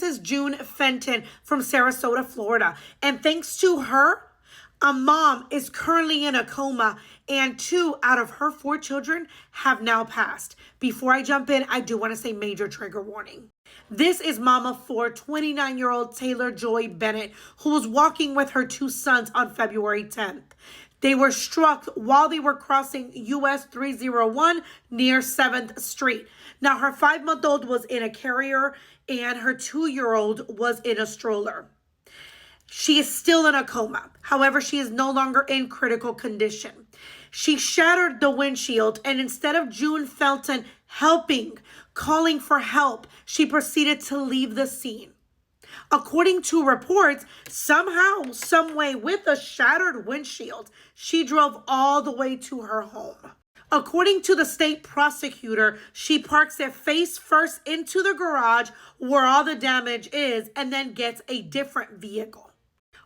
This is June Fenton from Sarasota, Florida. And thanks to her, a mom is currently in a coma, and 2 out of her 4 children have now passed. Before I jump in, I do want to say major trigger warning. This is mama for 29-year-old Taeler Joy Bennet, who was walking with her 2 sons on February 10th. They were struck while they were crossing US 301 near 7th Street. Now, her 5-month-old was in a carrier and her 2-year-old was in a stroller. She is still in a coma. However, she is no longer in critical condition. She shattered the windshield, and instead of June Fenton helping, calling for help, she proceeded to leave the scene. According to reports, somehow, someway, with a shattered windshield, she drove all the way to her home. According to the state prosecutor, she parks it face first into the garage where all the damage is and then gets a different vehicle.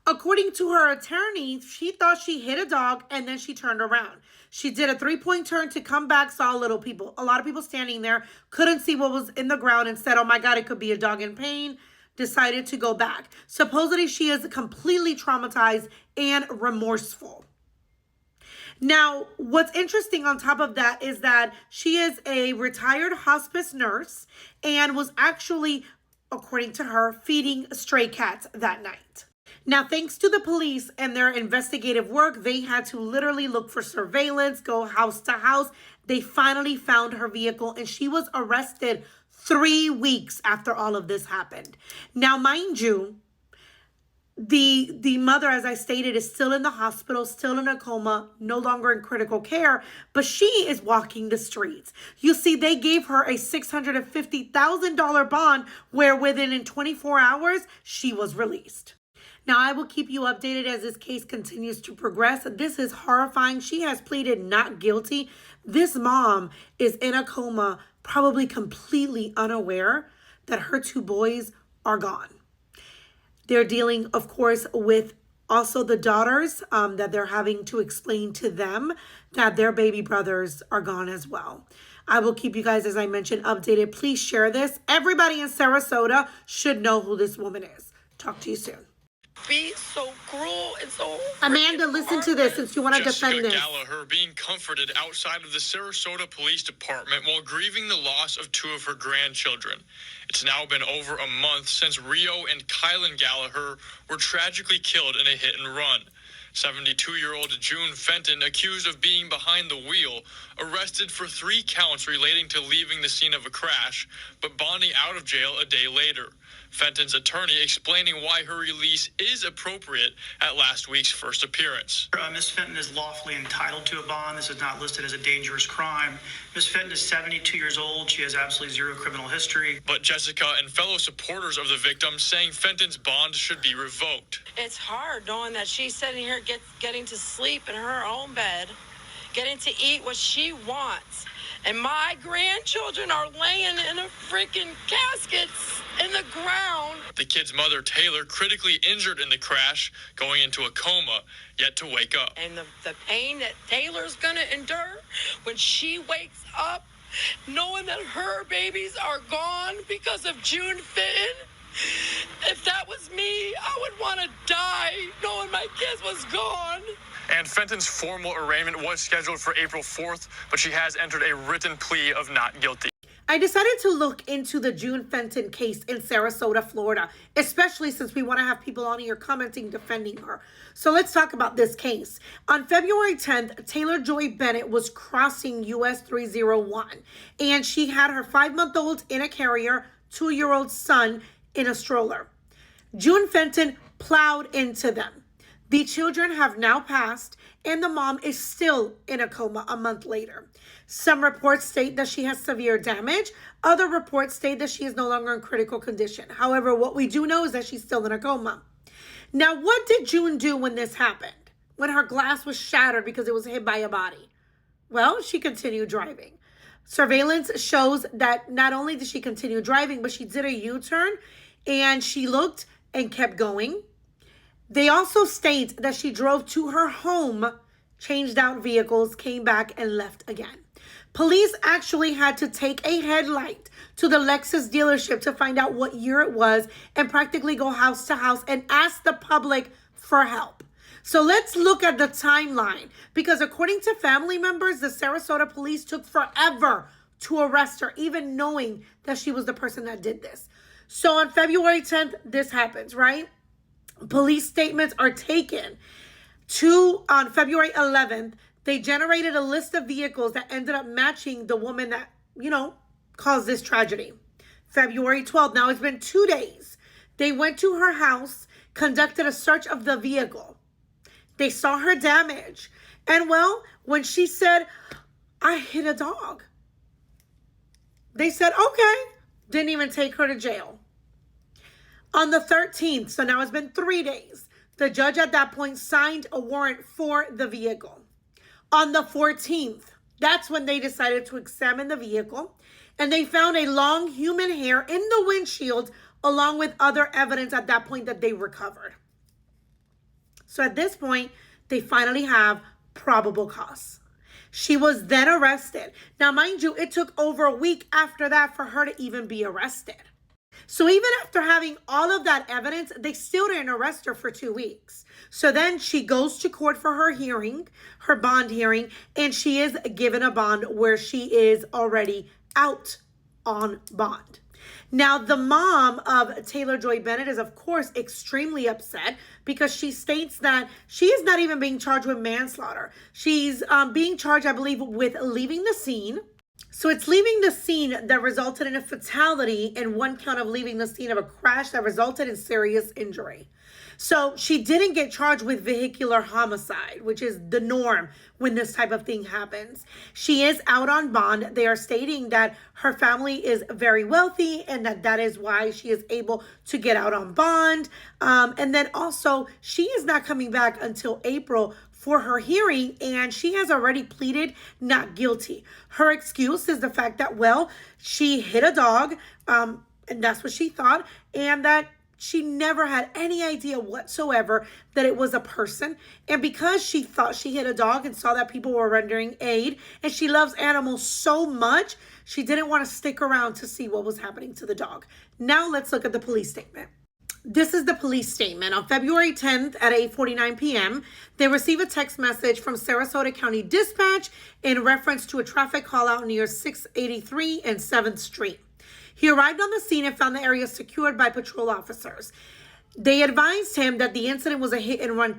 According to her attorney, she thought she hit a dog and then she turned around. She did a 3-point turn to come back, saw a lot of people standing there, couldn't see what was in the ground and said, oh my God, it could be a dog in pain. Decided to go back. Supposedly she is completely traumatized and remorseful. Now, what's interesting on top of that is that she is a retired hospice nurse and was actually, according to her, feeding stray cats that night. Now, thanks to the police and their investigative work, they had to literally look for surveillance, go house to house. They finally found her vehicle and she was arrested 3 weeks after all of this happened. Now, mind you, the mother, as I stated, is still in the hospital, still in a coma, no longer in critical care, but she is walking the streets. You see, they gave her a $650,000 bond where within 24 hours, she was released. Now, I will keep you updated as this case continues to progress. This is horrifying. She has pleaded not guilty. This mom is in a coma, probably completely unaware that her 2 boys are gone. They're dealing, of course, with also the daughters that they're having to explain to them that their baby brothers are gone as well. I will keep you guys, as I mentioned, updated. Please share this. Everybody in Sarasota should know who this woman is. Talk to you soon. Be so cruel and so Amanda, listen to this since you want to defend this. Gallagher being comforted outside of the Sarasota Police Department while grieving the loss of 2 of her grandchildren. It's now been over a month since Rio and Kiylan Gallagher were tragically killed in a hit and run. 72-year-old June Fenton, accused of being behind the wheel, arrested for 3 counts relating to leaving the scene of a crash, but bonding out of jail a day later. Fenton's attorney explaining why her release is appropriate at last week's first appearance. Ms. Fenton is lawfully entitled to a bond. This is not listed as a dangerous crime. Ms. Fenton is 72 years old. She has absolutely 0 criminal history. But Jessica and fellow supporters of the victim saying Fenton's bond should be revoked. It's hard knowing that she's sitting here getting to sleep in her own bed, getting to eat what she wants. And my grandchildren are laying in a freaking caskets in the ground. The kid's mother, Taeler, critically injured in the crash, going into a coma, yet to wake up. And the pain that Taeler's going to endure when she wakes up, knowing that her babies are gone because of June Fenton. If that was me, I would want to die knowing my kids was gone. And Fenton's formal arraignment was scheduled for April 4th, but she has entered a written plea of not guilty. I decided to look into the June Fenton case in Sarasota, Florida, especially since we want to have people on here commenting, defending her. So let's talk about this case. On February 10th, Taeler Joy Bennet was crossing US 301, and she had her 5-month-old in a carrier, 2-year-old son in a stroller. June Fenton plowed into them. The children have now passed, and the mom is still in a coma a month later. Some reports state that she has severe damage. Other reports state that she is no longer in critical condition. However, what we do know is that she's still in a coma. Now, what did June do when this happened? When her glass was shattered because it was hit by a body? Well, she continued driving. Surveillance shows that not only did she continue driving, but she did a U-turn and she looked and kept going. They also state that she drove to her home, changed out vehicles, came back and left again. Police actually had to take a headlight to the Lexus dealership to find out what year it was and practically go house to house and ask the public for help. So let's look at the timeline, because according to family members, the Sarasota police took forever to arrest her, even knowing that she was the person that did this. So on February 10th, this happens, right? Police statements are taken. On February 11th, they generated a list of vehicles that ended up matching the woman that, caused this tragedy. February 12th, now it's been 2 days. They went to her house, conducted a search of the vehicle. They saw her damage. And well, when she said, I hit a dog, they said, okay, didn't even take her to jail. On the 13th, so now it's been 3 days, the judge at that point signed a warrant for the vehicle. On the 14th, that's when they decided to examine the vehicle, and they found a long human hair in the windshield along with other evidence at that point that they recovered. So at this point, they finally have probable cause. She was then arrested. Now, mind you, it took over a week after that for her to even be arrested. So even after having all of that evidence, they still didn't arrest her for 2 weeks. So then she goes to court for her hearing, her bond hearing, and she is given a bond where she is already out on bond. Now, the mom of Taeler Joy Bennet is, of course, extremely upset because she states that she is not even being charged with manslaughter. She's being charged, I believe, with leaving the scene. So it's leaving the scene that resulted in a fatality and one count of leaving the scene of a crash that resulted in serious injury. So she didn't get charged with vehicular homicide, which is the norm when this type of thing happens. She is out on bond. They are stating that her family is very wealthy and that is why she is able to get out on bond. And then also she is not coming back until April for her hearing, and she has already pleaded not guilty. Her excuse is the fact that, well, she hit a dog, and that's what she thought, and that she never had any idea whatsoever that it was a person. And because she thought she hit a dog and saw that people were rendering aid, and she loves animals so much, she didn't want to stick around to see what was happening to the dog. Now let's look at the police statement. This is the police statement. On February 10th at 8:49 p.m., they receive a text message from Sarasota County Dispatch in reference to a traffic call out near 683 and 7th Street. He arrived on the scene and found the area secured by patrol officers. They advised him that the incident was a hit-and-run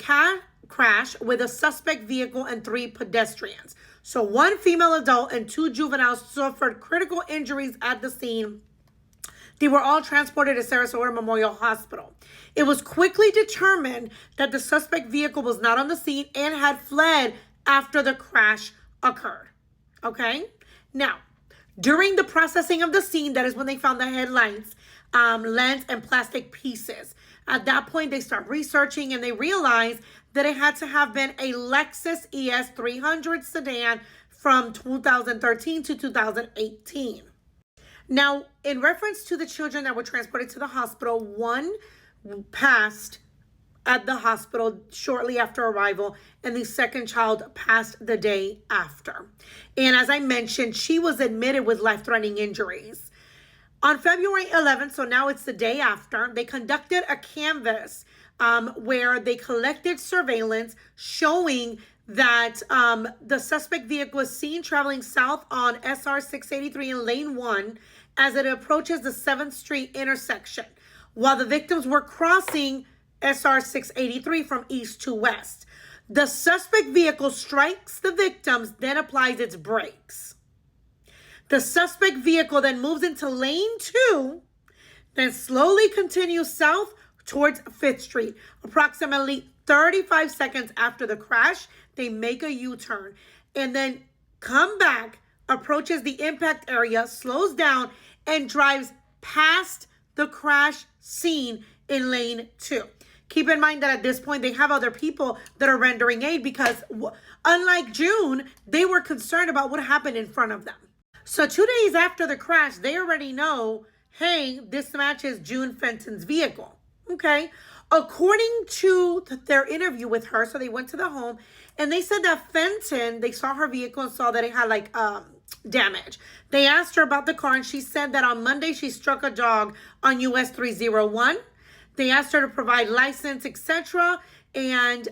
crash with a suspect vehicle and 3 pedestrians. So 1 female adult and 2 juveniles suffered critical injuries at the scene. They were all transported to Sarasota Memorial Hospital. It was quickly determined that the suspect vehicle was not on the scene and had fled after the crash occurred. Okay? Now, during the processing of the scene, that is when they found the headlights, lens, and plastic pieces. At that point, they start researching and they realize that it had to have been a Lexus ES 300 sedan from 2013 to 2018. Now, in reference to the children that were transported to the hospital, 1 passed at the hospital shortly after arrival, and the 2nd child passed the day after. And as I mentioned, she was admitted with life-threatening injuries. On February 11th, so now it's the day after, they conducted a canvass where they collected surveillance showing that the suspect vehicle was seen traveling south on SR 683 in lane 1 as it approaches the 7th Street intersection, while the victims were crossing SR 683 from east to west. The suspect vehicle strikes the victims, then applies its brakes. The suspect vehicle then moves into lane 2, then slowly continues south towards 5th Street. Approximately 35 seconds after the crash, they make a U-turn and then come back, approaches the impact area, slows down, and drives past the crash scene in lane 2. Keep in mind that at this point, they have other people that are rendering aid because unlike June, they were concerned about what happened in front of them. So 2 days after the crash, they already know, hey, this matches June Fenton's vehicle. Okay. According to their interview with her, so they went to the home and they said that Fenton, they saw her vehicle and saw that it had like damage. They asked her about the car, and she said that on Monday she struck a dog on US 301. They asked her to provide license, etc., and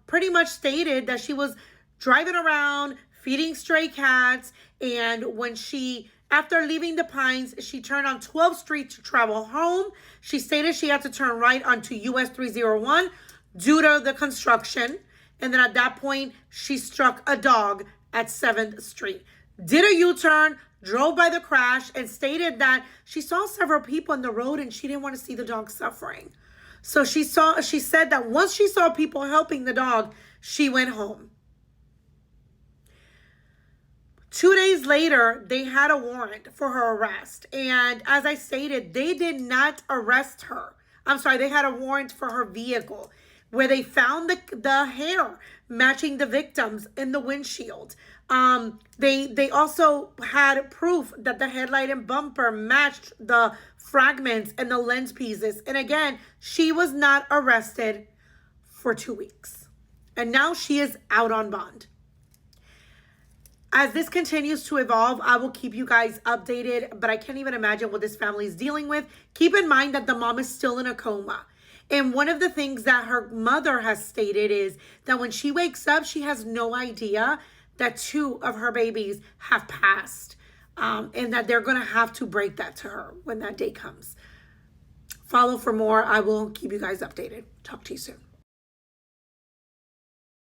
pretty much stated that she was driving around, feeding stray cats, and when she, after leaving the Pines, she turned on 12th Street to travel home. She stated she had to turn right onto US 301 due to the construction, and then at that point, she struck a dog at 7th Street. Did a U-turn, drove by the crash, and stated that she saw several people on the road and she didn't want to see the dog suffering. So she said that once she saw people helping the dog, she went home. 2 days later, they had a warrant for her arrest. And as I stated, they did not arrest her. I'm sorry, they had a warrant for her vehicle where they found the hair matching the victims in the windshield. They also had proof that the headlight and bumper matched the fragments and the lens pieces. And again, she was not arrested for 2 weeks. And now she is out on bond. As this continues to evolve, I will keep you guys updated, but I can't even imagine what this family is dealing with. Keep in mind that the mom is still in a coma. And one of the things that her mother has stated is that when she wakes up, she has no idea that 2 of her babies have passed, and that they're going to have to break that to her when that day comes. Follow for more. I will keep you guys updated. Talk to you soon.